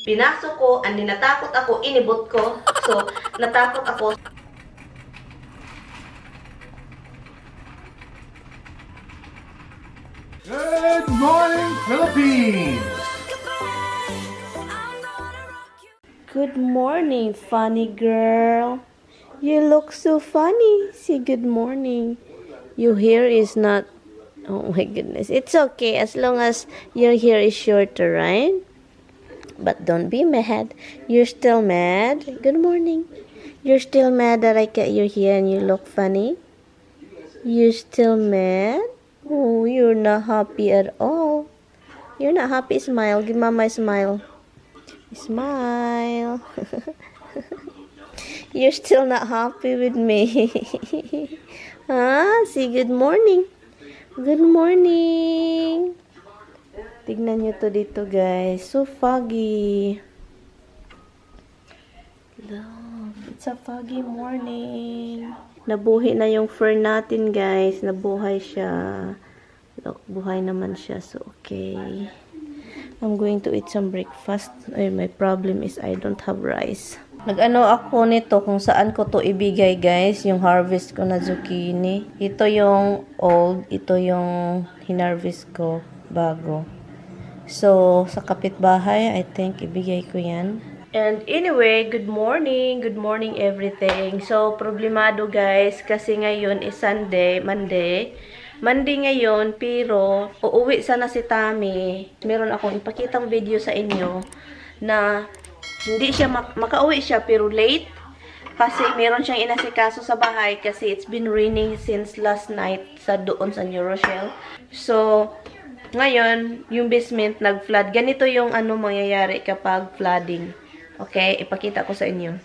Pinasok ko, and natakot ako, inibot ko. So, natakot ako. Good morning, Philippines! Good morning, funny girl. You look so funny. Say good morning. Your hair is not... Oh my goodness. It's okay as long as your hair is shorter, right? But don't be mad. You're still mad. Good morning. You're still mad that I cut your hair and you look funny? You're still mad? Oh, you're not happy at all. You're not happy. Smile. Give mama a smile. Smile. You're still not happy with me. Huh? Say good morning. Good morning. Tignan nyo to dito, guys. So foggy. Love, it's a foggy morning. Nabuhi na yung fern natin, guys. Nabuhay siya. Look, buhay naman siya. So, okay. I'm going to eat some breakfast. Ay, my problem is I don't have rice. Nag-ano ako nito kung saan ko to ibigay, guys. Yung harvest ko na zucchini. Ito yung old. Ito yung hinarvest ko bago. So, sa kapitbahay, I think ibigay ko yan. And anyway, good morning. Good morning everything. So, problemado guys kasi ngayon is Sunday, Monday. Monday ngayon, pero uuwi sana si Tami. Meron akong ipakitang video sa inyo na hindi siya makauwi siya pero late. Kasi meron siyang inasikaso sa bahay kasi it's been raining since last night sa doon sa New Rochelle. So, ngayon, yung basement nag-flood. Ganito yung ano mangyayari kapag flooding. Okay, ipakita ko sa inyo.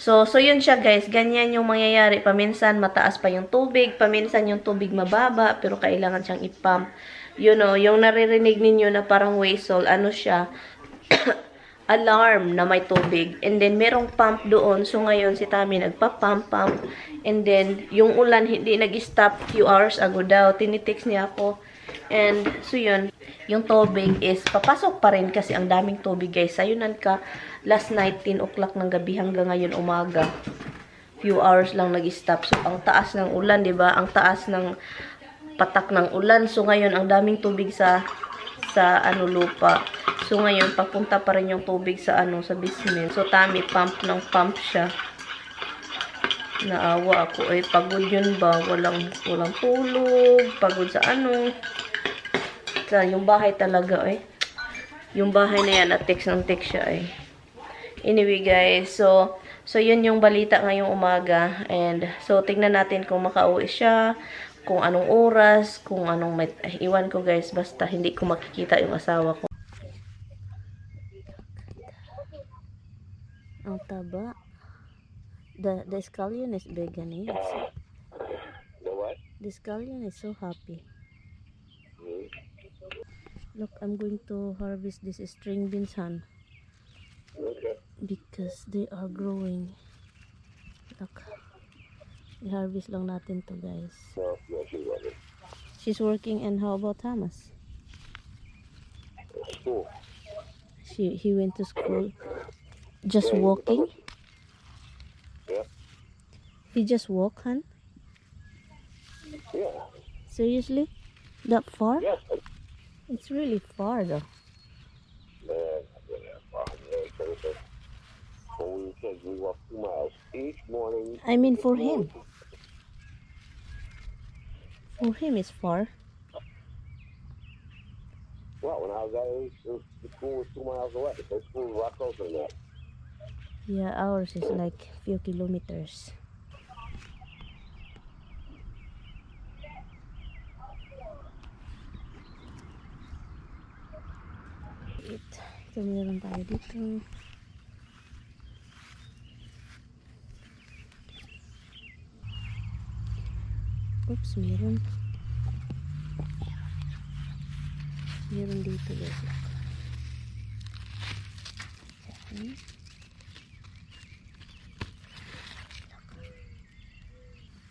So yun siya guys, ganyan yung mangyayari. Paminsan mataas pa yung tubig, paminsan yung tubig mababa, pero kailangan siyang i-pump. You know, yung naririnig ninyo na parang whistle, ano siya, alarm na may tubig. And then merong pump doon, so ngayon si Tami nagpa-pump. And then yung ulan hindi nag-stop few hours ago daw, tinitext niya ako. And so yun, yung tubig is papasok pa rin kasi ang daming tubig guys. Sayunan ka, last night 10 o'clock ng gabi hanggang ngayon umaga. Few hours lang nag-stop. So ang taas ng ulan, 'di ba? Ang taas ng patak ng ulan. So ngayon ang daming tubig sa ano lupa. So ngayon papunta pa rin yung tubig sa ano sa basement. So Tami pump siya. Naawa ako eh, pagod yun ba? Walang tulog, pagod sa ano. Yung bahay talaga eh. Yung bahay na yan, at-text ng text siya eh. Anyway guys, so yun yung balita ngayong umaga. And so tingnan natin kung makauwi siya, kung anong oras, kung anong iwan ko guys, basta hindi ko makikita yung asawa ko. Ang taba. The scallion is big, eh? The what? The scallion is so happy. Look, I'm going to harvest this string beans, hon. Okay. Because they are growing. Look. I-harvest lang natin to, guys. No, no, she's working. She's working, and how about Thomas? School. He went to school. Just walking? Yeah. He just walk, hon? Yeah. Seriously? That far? Yes. It's really far, though. Man, when we kids, we walk 2 miles each morning. I mean, for him. For him, it's far. Well, when I was that age, the school was 2 miles away. The school was a lot closer than that. Yeah, ours is like few kilometers. Ito, meron tayo dito. Oops, meron. Meron dito, guys. Okay.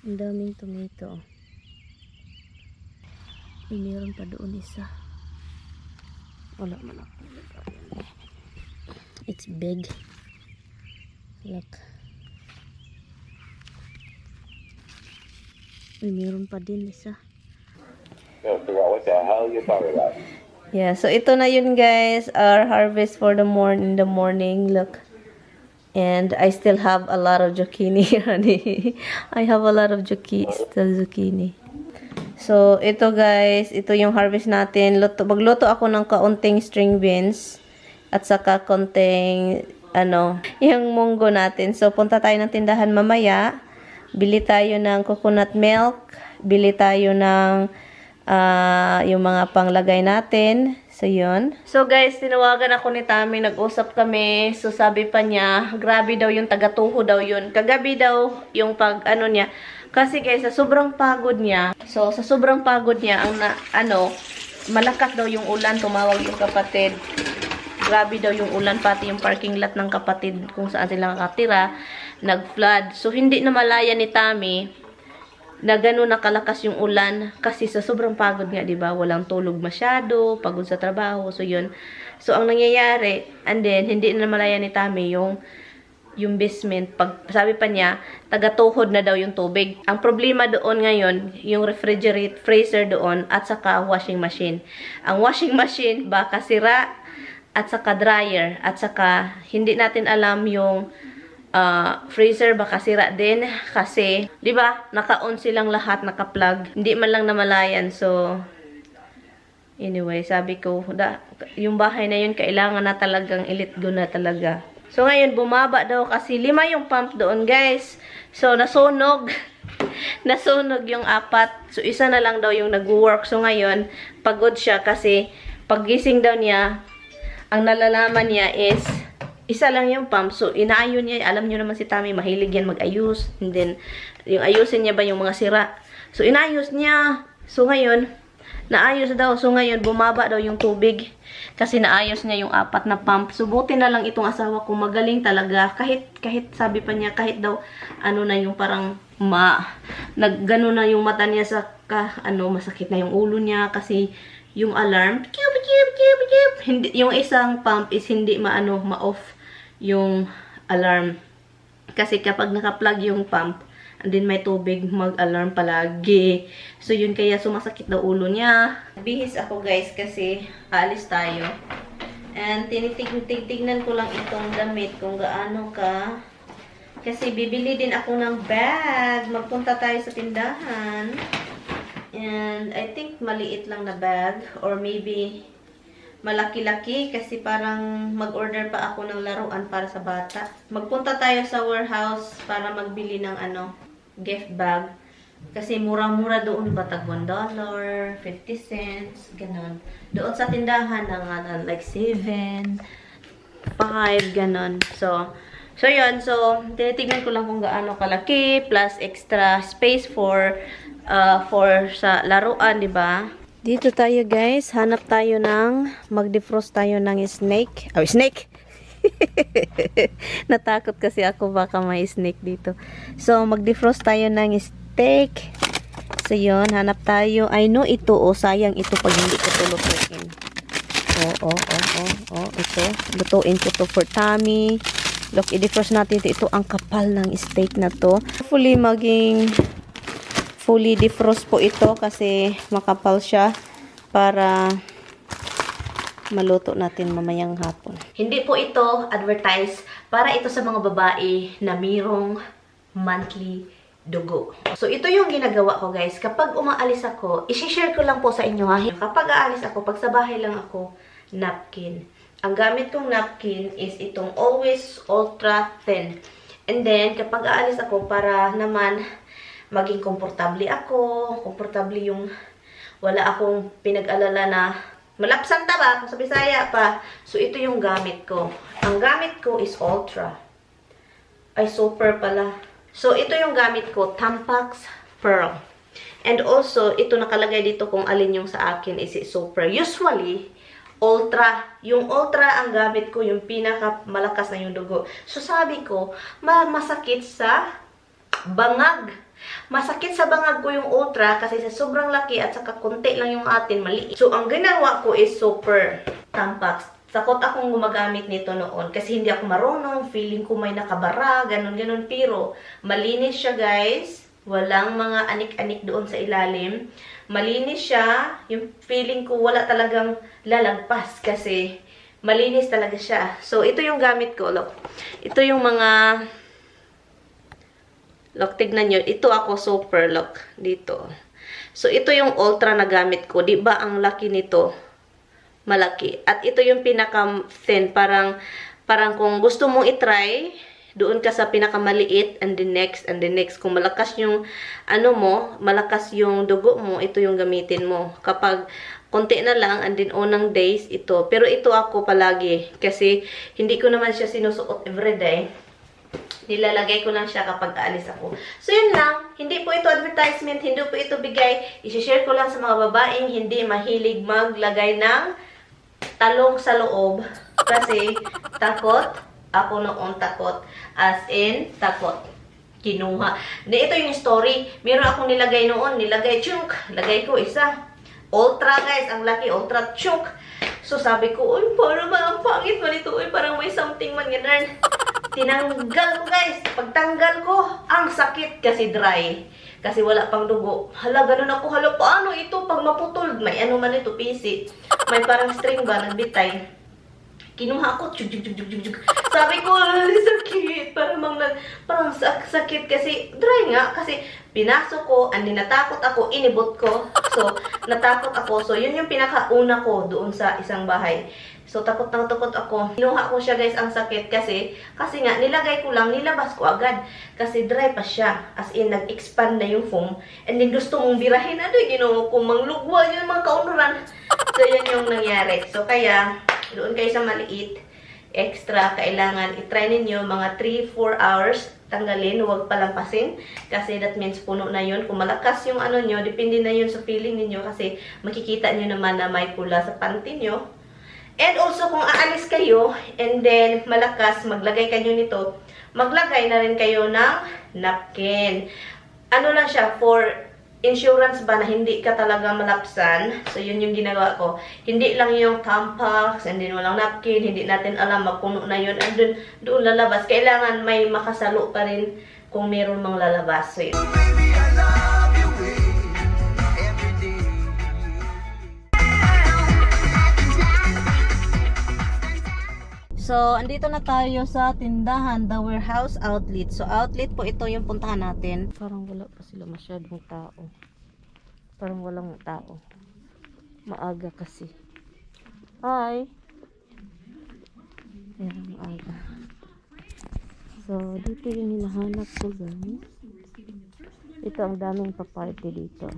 Ang daming tomato. Ay, meron pa doon isa. Wala man ako. It's big. Look. Ay, meron pa din isa. Yeah, figure out what the hell you're talking about. Yeah, so ito na yun, guys. Our harvest for the morning. Look. And I still have a lot of zucchini, honey. I have a lot of zucchini. So, ito guys, ito yung harvest natin. Magluto ako ng kaunting string beans at saka konting, yung munggo natin. So, punta tayo ng tindahan mamaya. Bili tayo ng coconut milk. Bili tayo ng yung mga panglagay natin. So, yun. So, guys, tinawagan ako ni Tami. Nag-usap kami. So, sabi pa niya, grabe daw yung tagatuho daw yun. Kagabi daw yung niya. Kasi, guys, sa sobrang pagod niya, malakas daw yung ulan. Tumawag yung kapatid. Grabe daw yung ulan. Pati yung parking lot ng kapatid kung saan sila nakatira. Nag-flood. So, hindi na malaya ni Tami na gano'n nakalakas yung ulan kasi sa sobrang pagod nga, 'di ba? Walang tulog masyado, pagod sa trabaho. So 'yun. So ang nangyayari, and then hindi na malaya ni Tami yung basement. Pag sabi pa niya, taga-tuhod na daw yung tubig. Ang problema doon ngayon, yung refrigerator, freezer doon at saka washing machine. Ang washing machine baka sira at saka dryer at saka hindi natin alam yung freezer baka sira din kasi 'di ba naka-on silang lahat, naka-plug, hindi man lang namalayan. So anyway, sabi ko yung bahay na yun kailangan na talagang i-let go na talaga. So ngayon bumaba daw kasi 5 yung pump doon, guys. So nasunog nasunog yung 4. So isa na lang daw yung nag-work. So ngayon pagod siya kasi paggising daw niya ang nalalaman niya is isa lang yung pump. So, inaayon niya. Alam niyo naman si Tami, mahilig yan mag-ayos. And then, yung ayusin niya ba yung mga sira. So, inayos niya. So, ngayon, naayos daw. So, ngayon, bumaba daw yung tubig. Kasi naayos niya yung 4 na pump. So, buti na lang itong asawa ko. Magaling talaga. Kahit sabi pa niya, kahit daw, na yung parang, gano na yung mata niya sa, masakit na yung ulo niya. Kasi, yung alarm, hindi, yung isang pump is hindi ma-off yung alarm. Kasi kapag naka-plug yung pump, and then may tubig, mag-alarm palagi. So, yun kaya sumasakit daw ulo niya. Bihis ako, guys, kasi aalis tayo. And tinitignan ko lang itong damit kung gaano ka. Kasi bibili din ako ng bag. Magpunta tayo sa tindahan. And I think maliit lang na bag. Or maybe malaki-laki kasi parang mag-order pa ako ng laruan para sa bata. Magpunta tayo sa warehouse para magbili ng gift bag. Kasi mura-mura doon ba tag $1, 50 cents, ganun. Doon sa tindahan ng like 7, 5, ganun. So yun. So, tinitignan ko lang kung gaano kalaki plus extra space for sa laruan, 'di ba? Dito tayo guys, hanap tayo ng, mag-defrost tayo ng snake. Oh, snake! Natakot kasi ako baka may snake dito. So, mag-defrost tayo ng steak. So, yun, hanap tayo. I know ito, oh, sayang ito pag hindi ko ito lutuin. Ito. Lutuin ko to for tummy. Look, i-defrost natin ito. Ito ang kapal ng steak na to. Hopefully, maging fully defrost po ito kasi makapal siya para maluto natin mamayang hapon. Hindi po ito advertise para ito sa mga babae na mayroong monthly dugo. So, ito yung ginagawa ko guys. Kapag umaalis ako, isi-share ko lang po sa inyo ha. Kapag aalis ako, pag sa bahay lang ako, napkin. Ang gamit kong napkin is itong Always Ultra Thin. And then, kapag aalis ako, para naman maging komportable ako, komportable yung wala akong pinag-alala na malapsan ba kung sa Bisaya pa. So, ito yung gamit ko. Ang gamit ko is Ultra. Ay, super pala. So, ito yung gamit ko, Tampax Pearl. And also, ito nakalagay dito kung alin yung sa akin is super. Usually, Ultra. Yung Ultra ang gamit ko, yung pinaka malakas na yung dugo. So, sabi ko, masakit sa bangag. Masakit sa bangag ko yung Ultra kasi sa sobrang laki at saka konti lang yung atin, maliit. So, ang ginawa ko is super Tampax. Takot akong gumagamit nito noon kasi hindi ako marunong. Feeling ko may nakabara, ganun-ganun. Pero, malinis siya guys. Walang mga anik-anik doon sa ilalim. Malinis siya. Yung feeling ko wala talagang lalagpas kasi malinis talaga siya. So, ito yung gamit ko. Look. Ito yung mga... Look, tignan nyo. Ito ako super, look. Dito. So, ito yung Ultra na gamit ko. Diba ang laki nito? Malaki. At ito yung pinaka-thin. Parang kung gusto mong itry, doon ka sa pinakamaliit, and the next, and the next. Kung malakas yung, malakas yung dugo mo, ito yung gamitin mo. Kapag konti na lang, and then unang days, ito. Pero ito ako palagi. Kasi, hindi ko naman siya sinusuot everyday. Nilalagay ko lang siya kapag aalis ako. So, yun lang. Hindi po ito advertisement. Hindi po ito bigay. I-share ko lang sa mga babaeng hindi mahilig maglagay ng talong sa loob. Kasi, takot. Ako noon takot. As in, takot. Kinuha. Ito yung story. Meron akong nilagay noon. Nilagay, chunk. Lagay ko isa. Ultra, guys. Ang laki. Ultra, chunk. So, sabi ko, uy, parang ang pangit man ito. Uy, parang may something man ganun. Tinanggal ko guys. Pagtanggal ko, ang sakit kasi dry. Kasi wala pang dugo. Hala, ganun ako. Hala, paano ito pag maputol? May ano man ito, PC. May parang string ba, nagbitay. Kinuha ko, chug. Sabi ko, sakit. Parang sakit kasi dry nga. Kasi pinasok ko, andi natakot ako, inibot ko. So, natakot ako. So, yun yung pinakauna ko doon sa isang bahay. So, takot ako. Kinuha ko siya guys, ang sakit kasi nga, nilagay ko lang, nilabas ko agad. Kasi dry pa siya. As in, nag-expand na yung foam. And then, gusto mong birahin, kung manglugwa yun, mga kaunuran. So, yun yung nangyari. So, kaya, doon kayo sa maliit, extra, kailangan itry ninyo mga 3-4 hours, tanggalin, huwag palampasin. Kasi that means puno na yun. Kung malakas yung nyo, depende na yun sa feeling ninyo. Kasi makikita nyo naman na may pula sa panty nyo. And also, kung aalis kayo, and then malakas, maglagay kayo nito, maglagay na rin kayo ng napkin. Ano lang siya, for insurance ba na hindi ka talaga malapsan. So, yun yung ginagawa ko. Hindi lang yung Tampax, and then walang napkin, hindi natin alam, mapuno na yun, and doon lalabas. Kailangan may makasalo pa rin kung meron mang lalabas. So, yun. So, andito na tayo sa tindahan, the warehouse outlet. So, outlet po ito yung puntahan natin. Parang wala pa sila masyadong tao. Parang walang tao. Maaga kasi. Hi! Ayan, maaga. So, dito yung hinahanap ko, guys. Ito ang daming pa-party dito.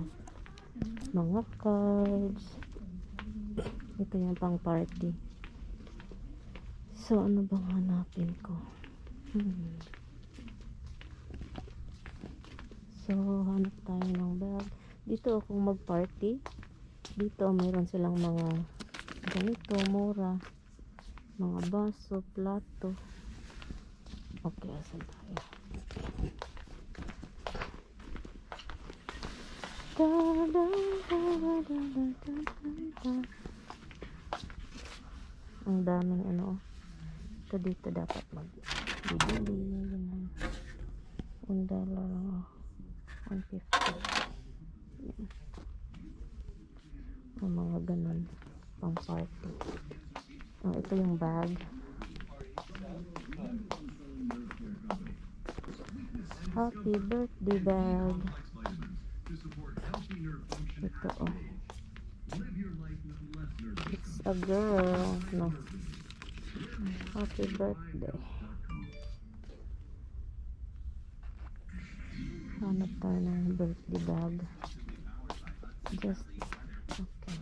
Mga cards. Ito yung pang-party. So, ano bang hanapin ko? So, hanap tayo ng bag. Dito akong mag-party. Dito, mayroon silang mga ganito, mura. Mga baso, plato. Okay, asan tayo? Ang daming ano. Ito dito dapat magbibili. $1, $1.50. Ang mga ganun. Pang party. Oh, ito yung bag. Happy birthday bag. Ito oh. It's a girl. No. Happy birthday. Hanap tayo ng birthday bag. Just okay.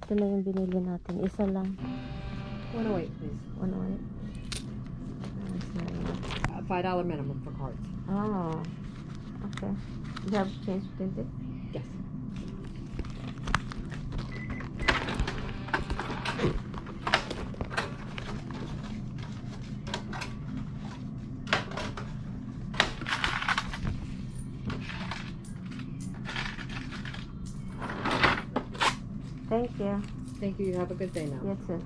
Ito na yung binili natin. Isa lang. 108, please. 108. $5 minimum for cards. Oh. Okay. You have change printed? Yes. Thank you. Thank you. You have a good day now. Yes, sir.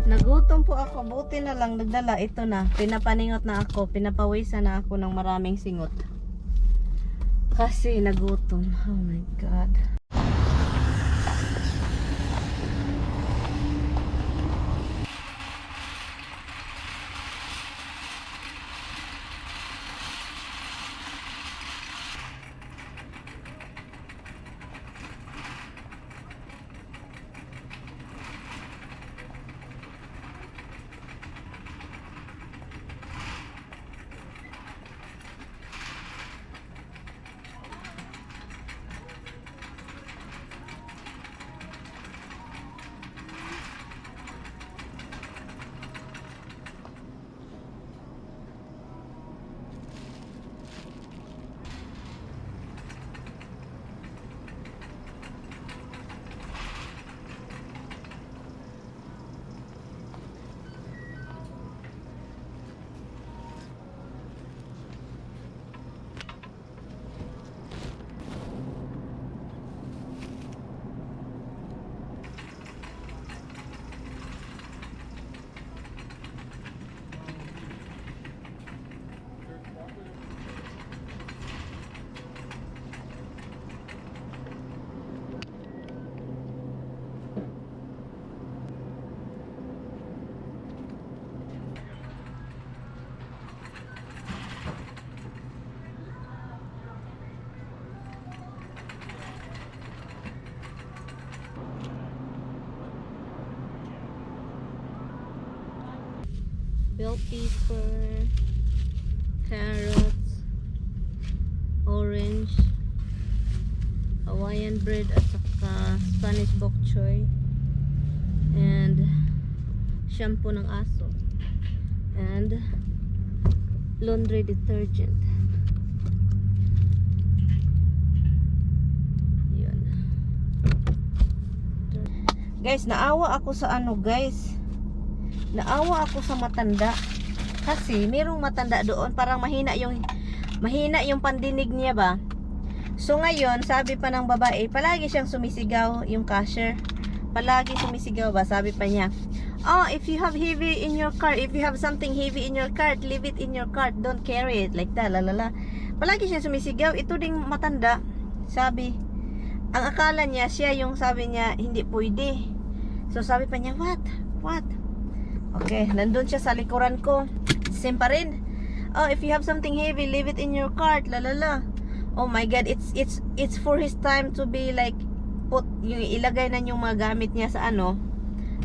Nagutom po ako. Buti na lang nagdala. Ito na. Pinapaningot na ako. Pinapawisan na ako ng maraming singot. Kasi nagutom. Oh my God. Bell pepper, carrots, orange, Hawaiian bread at saka Spanish bok choy, and shampoo ng aso, and laundry detergent. Yun. Guys, naawa ako sa ano guys. Naawa ako sa matanda kasi merong matanda doon, parang mahina yung pandinig niya ba. So ngayon, sabi pa ng babae, palagi siyang sumisigaw, yung cashier. Palagi sumisigaw ba, sabi pa niya, "Oh, if you have heavy in your cart, if you have something heavy in your cart, leave it in your cart, don't carry it," like that, lalala. Palagi siyang sumisigaw. Ito ding matanda, sabi, ang akala niya siya yung sabi niya hindi pwede. So sabi pa niya, what? Okay, nandun siya sa likuran ko. Same pa rin. "Oh, if you have something heavy, leave it in your cart." Lalala. Oh my God, it's for his time to be like put yung ilagay na yung mga gamit niya sa ano,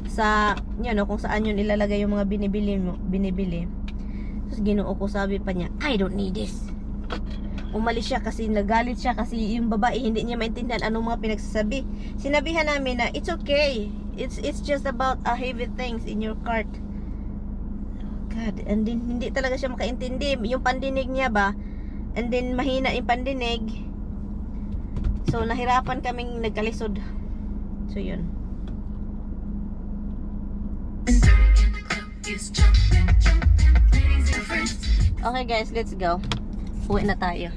sa kung saan yun ilalagay yung mga binibili. Tapos Ginoo ko, sabi pa niya, "I don't need this." Umalis siya kasi nagalit siya kasi yung babae hindi niya maintindihan anong mga pinagsasabi. Sinabihan namin na it's okay. It's just about heavy things in your cart. God, and then, hindi talaga siya makaintindi. Yung pandinig niya ba, And then mahina yung pandinig. So nahirapan kaming nagkalisod. So yun. Okay guys, let's go. Uwi na tayo.